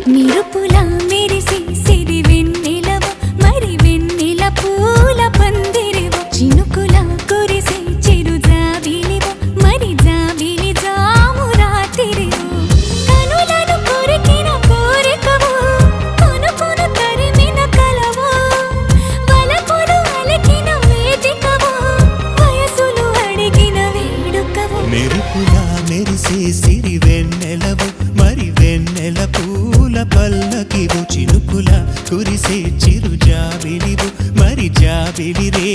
నిరుపులా మెరిసి సిరి వెన్నెలవు మరి వెన్నెల పూల పందిరివు చినుకులా కురిసి చిరు జాబిలివు మరి జాబిలి జాము రాత్రివు కనులను కొరికిన కోరికవు కొనుకొను తరిమిన కలవు వలపులు అలికిన వేదికవు వయసులు అడిగిన వేడుకవు మెరుపులా మెరిసే సిరి వెన్నెలవు మరి వెన్నెల పూల పల్లకివు చినుకుల కురిసే చిరు జాబిలివు మరి జాబిలి రే